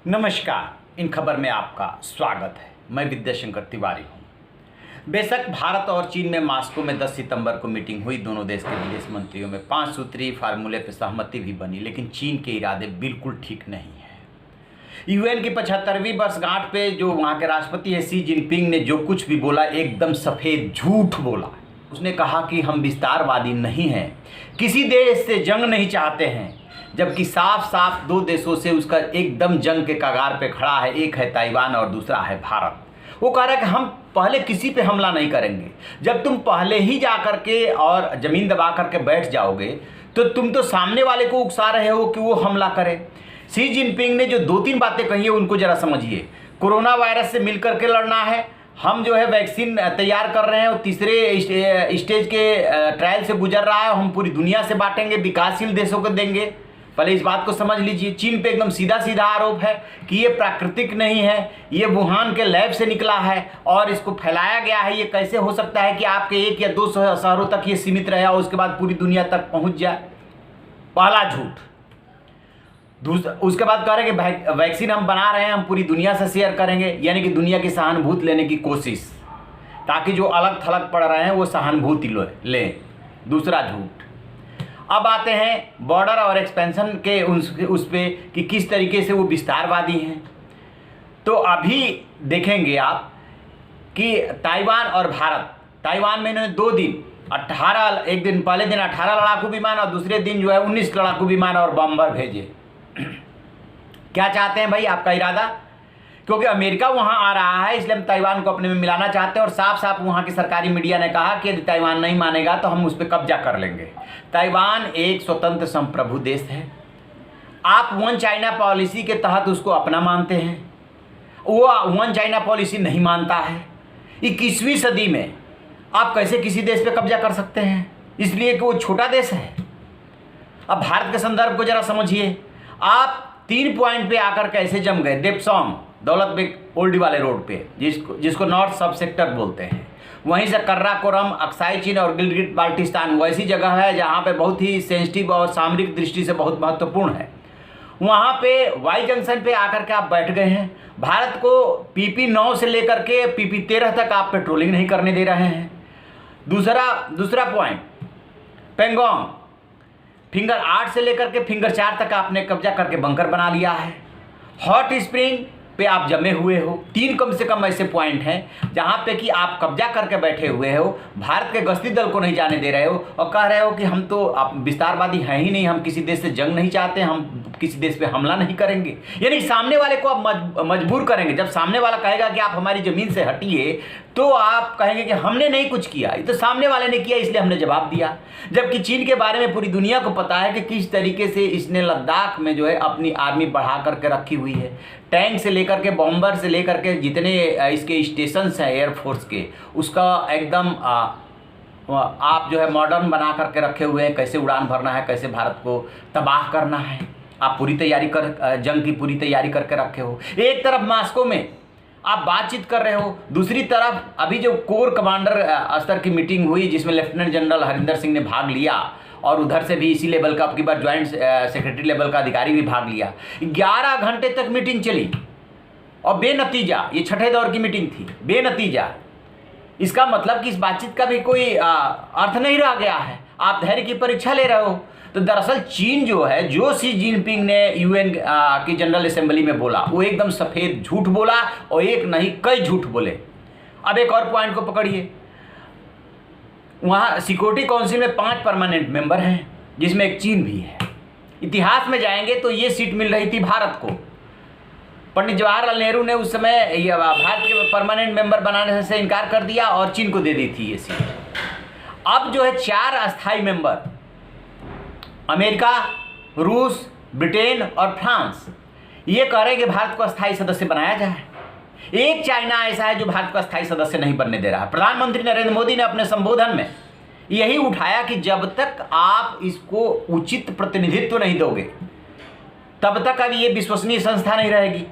नमस्कार। इन खबर में आपका स्वागत है। मैं विद्याशंकर तिवारी हूँ। बेशक भारत और चीन में मॉस्को में 10 सितंबर को मीटिंग हुई। दोनों देश के विदेश मंत्रियों में 5 सूत्री फार्मूले पर सहमति भी बनी, लेकिन चीन के इरादे बिल्कुल ठीक नहीं है। यूएन की 75वीं वर्षगांठ पे जो वहाँ के राष्ट्रपति है शी जिनपिंग ने जो कुछ भी बोला एकदम सफ़ेद झूठ बोला। उसने कहा कि हम विस्तारवादी नहीं हैं, किसी देश से जंग नहीं चाहते हैं, जबकि साफ साफ दो देशों से उसका एकदम जंग के कगार पे खड़ा है। एक है ताइवान और दूसरा है भारत। वो कह रहा है कि हम पहले किसी पे हमला नहीं करेंगे। जब तुम पहले ही जा कर के और ज़मीन दबा करके बैठ जाओगे तो तुम तो सामने वाले को उकसा रहे हो कि वो हमला करे। शी जिनपिंग ने जो 2-3 बातें कही है उनको ज़रा समझिए। कोरोना वायरस से मिल करके लड़ना है, हम जो है वैक्सीन तैयार कर रहे हैं और तीसरे स्टेज के ट्रायल से गुजर रहा है, हम पूरी दुनिया से बांटेंगे, विकासशील देशों को देंगे। पहले इस बात को समझ लीजिए। चीन पे एकदम सीधा सीधा आरोप है कि ये प्राकृतिक नहीं है, ये वुहान के लैब से निकला है और इसको फैलाया गया है। ये कैसे हो सकता है कि आपके 1 या 2 शहरों तक ये सीमित रहे और उसके बाद पूरी दुनिया तक पहुंच जाए। पहला झूठ। उसके बाद कह रहे हैं कि वैक्सीन हम बना रहे हैं, हम पूरी दुनिया से शेयर करेंगे, यानी कि दुनिया की सहानुभूति लेने की कोशिश, ताकि जो अलग थलग पड़ रहे हैं वो सहानुभूति लें। दूसरा झूठ। अब आते हैं बॉर्डर और एक्सपेंशन के उस पे कि किस तरीके से वो विस्तारवादी हैं। तो अभी देखेंगे आप कि ताइवान और भारत, ताइवान में इन्होंने 2 दिन 18, एक दिन पहले दिन 18 लड़ाकू विमान और दूसरे दिन जो है 19 लड़ाकू विमान और बम्बर भेजे। क्या चाहते हैं भाई आपका इरादा? क्योंकि अमेरिका वहां आ रहा है इसलिए हम ताइवान को अपने में मिलाना चाहते हैं और साफ साफ वहां की सरकारी मीडिया ने कहा कि यदि ताइवान नहीं मानेगा तो हम उस पर कब्जा कर लेंगे। ताइवान एक स्वतंत्र संप्रभु देश है। आप वन चाइना पॉलिसी के तहत उसको अपना मानते हैं, वो वन चाइना पॉलिसी नहीं मानता है। 21वीं सदी में आप कैसे किसी देश पे कब्जा कर सकते हैं? इसलिए कि वो छोटा देश है। अब भारत के संदर्भ को जरा समझिए। आप 3 पॉइंट पे आकर कैसे जम गए। डेप्सोंग, दौलत बेग ओल्डी वाले रोड पे, जिसको नॉर्थ सब सेक्टर बोलते हैं। वहीं से कर्राकोरम, अक्साई चीन और गिलगिट बाल्टिस्तान वैसी जगह है जहाँ पे बहुत ही सेंसिटिव और सामरिक दृष्टि से बहुत महत्वपूर्ण है। वहाँ पे वाई जंक्शन पे आकर के आप बैठ गए हैं। भारत को PP 9 से लेकर के PP 13 तक आप पेट्रोलिंग नहीं करने दे रहे हैं। दूसरा पॉइंट, पेंगोंग, फिंगर 8 से लेकर के फिंगर 4 तक आपने कब्जा करके बंकर बना लिया है। हॉट स्प्रिंग पे आप जमे हुए हो। 3 कम से कम ऐसे पॉइंट हैं जहाँ पे कि आप कब्जा करके बैठे हुए हो, भारत के गश्ती दल को नहीं जाने दे रहे हो और कह रहे हो कि हम तो आप विस्तारवादी हैं ही नहीं, हम किसी देश से जंग नहीं चाहते, हम किसी देश पे हमला नहीं करेंगे। यानी सामने वाले को आप मजबूर करेंगे। जब सामने वाला कहेगा कि आप हमारी ज़मीन से हटिए तो आप कहेंगे कि हमने नहीं कुछ किया, ये तो सामने वाले ने किया इसलिए हमने जवाब दिया। जबकि चीन के बारे में पूरी दुनिया को पता है कि किस तरीके से इसने लद्दाख में जो है अपनी आर्मी बढ़ा करके रखी हुई है। टैंक से लेकर के बॉम्बर से लेकर के जितने इसके स्टेशंस हैं एयरफोर्स के, उसका एकदम आप जो है मॉडर्न बना करके रखे हुए हैं। कैसे उड़ान भरना है, कैसे भारत को तबाह करना है, आप पूरी तैयारी जंग की पूरी तैयारी करके रखे हो। एक तरफ मॉस्को में आप बातचीत कर रहे हो, दूसरी तरफ अभी जो कोर कमांडर स्तर की मीटिंग हुई जिसमें लेफ्टिनेंट जनरल हरिंदर सिंह ने भाग लिया और उधर से भी इसी लेवल का, अब की बार ज्वाइंट सेक्रेटरी लेवल का अधिकारी भी भाग लिया। 11 घंटे तक मीटिंग चली और बेनतीजा, ये 6ठे दौर की मीटिंग थी, बेनतीजा। इसका मतलब कि इस बातचीत का भी कोई अर्थ नहीं रह गया है। आप धैर्य की परीक्षा ले रहे हो। तो दरअसल चीन जो है, जो शी जिनपिंग ने UN की जनरल असेंबली में बोला, वो एकदम सफ़ेद झूठ बोला और एक नहीं कई झूठ बोले। अब एक और पॉइंट को पकड़िए। वहाँ सिक्योरिटी काउंसिल में 5 परमानेंट मेंबर हैं जिसमें एक चीन भी है। इतिहास में जाएंगे तो ये सीट मिल रही थी भारत को। पंडित जवाहरलाल नेहरू ने उस समय ये भारत के परमानेंट मेंबर बनाने से इनकार कर दिया और चीन को दे दी थी ये सीट। अब जो है 4 अस्थाई मेंबर, अमेरिका, रूस, ब्रिटेन और फ्रांस, ये कह रहे हैं कि भारत को अस्थाई सदस्य बनाया जाए। एक चाइना ऐसा है जो भारत को अस्थाई सदस्य नहीं बनने दे रहा। प्रधानमंत्री नरेंद्र मोदी ने अपने संबोधन में यही उठाया कि जब तक आप इसको उचित प्रतिनिधित्व नहीं दोगे तब तक अब ये विश्वसनीय संस्था नहीं रहेगी,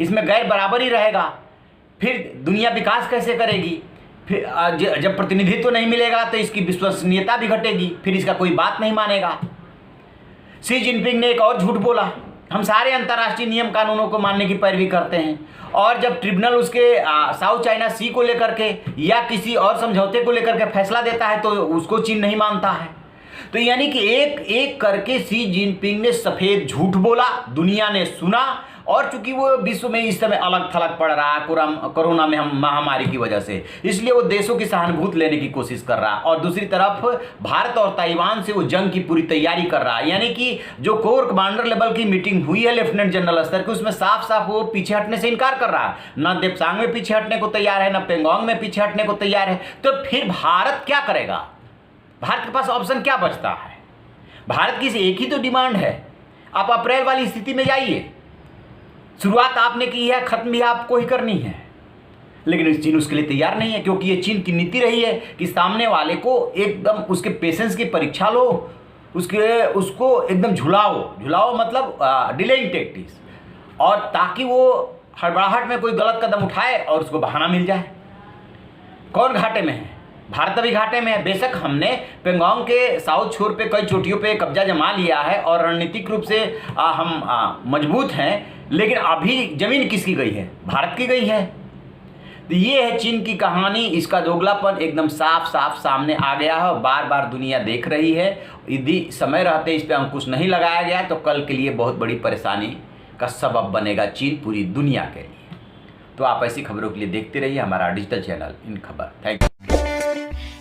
इसमें गैर बराबरी रहेगा, फिर दुनिया विकास कैसे करेगी, फिर जब प्रतिनिधित्व नहीं मिलेगा तो इसकी विश्वसनीयता भी घटेगी, फिर इसका कोई बात नहीं मानेगा। शी जिनपिंग ने एक और झूठ बोला हम सारे अंतर्राष्ट्रीय नियम कानूनों को मानने की पैरवी करते हैं, और जब ट्रिब्यूनल उसके साउथ चाइना सी को लेकर के या किसी और समझौते को लेकर के फैसला देता है तो उसको चीन नहीं मानता है। तो यानी कि एक एक करके शी जिनपिंग ने सफेद झूठ बोला, दुनिया ने सुना, और चूंकि वो विश्व में इस समय अलग थलग पड़ रहा है कोरोना में हम महामारी की वजह से, इसलिए वो देशों की सहानुभूति लेने की कोशिश कर रहा है, और दूसरी तरफ भारत और ताइवान से वो जंग की पूरी तैयारी कर रहा है। यानी कि जो कोर कमांडर लेवल की मीटिंग हुई है लेफ्टिनेंट जनरल स्तर की, उसमें साफ साफ वो पीछे हटने से इनकार कर रहा है, न देप्सांग में पीछे हटने को तैयार है, न पेंगोंग में पीछे हटने को तैयार है। तो फिर भारत क्या करेगा? भारत के पास ऑप्शन क्या बचता है? भारत की एक ही तो डिमांड है, आप अप्रैल वाली स्थिति में जाइए। शुरुआत आपने की है, खत्म भी आपको ही करनी है, लेकिन चीन उसके लिए तैयार नहीं है, क्योंकि ये चीन की नीति रही है कि सामने वाले को एकदम उसके पेशेंस की परीक्षा लो, उसको एकदम झुलाओ मतलब डिलेइंग टैक्टिक्स, और ताकि वो हड़बड़ाहट में कोई गलत कदम उठाए और उसको बहाना मिल जाए। कौन घाटे में है? भारत अभी घाटे में है। बेशक हमने पेंगोंग के साउथ छोर पे कई चोटियों पे कब्जा जमा लिया है और रणनीतिक रूप से हम मजबूत हैं, लेकिन अभी जमीन किसकी गई है? भारत की गई है। तो ये है चीन की कहानी, इसका दोगलापन एकदम साफ साफ सामने आ गया है और बार बार दुनिया देख रही है। यदि समय रहते इस पर अंकुश नहीं लगाया गया तो कल के लिए बहुत बड़ी परेशानी का सबब बनेगा चीन पूरी दुनिया के लिए। तो आप ऐसी खबरों के लिए देखते रहिए हमारा डिजिटल चैनल इन खबर। Thank you.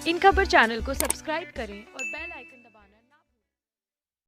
इन खबर चैनल को सब्सक्राइब करें और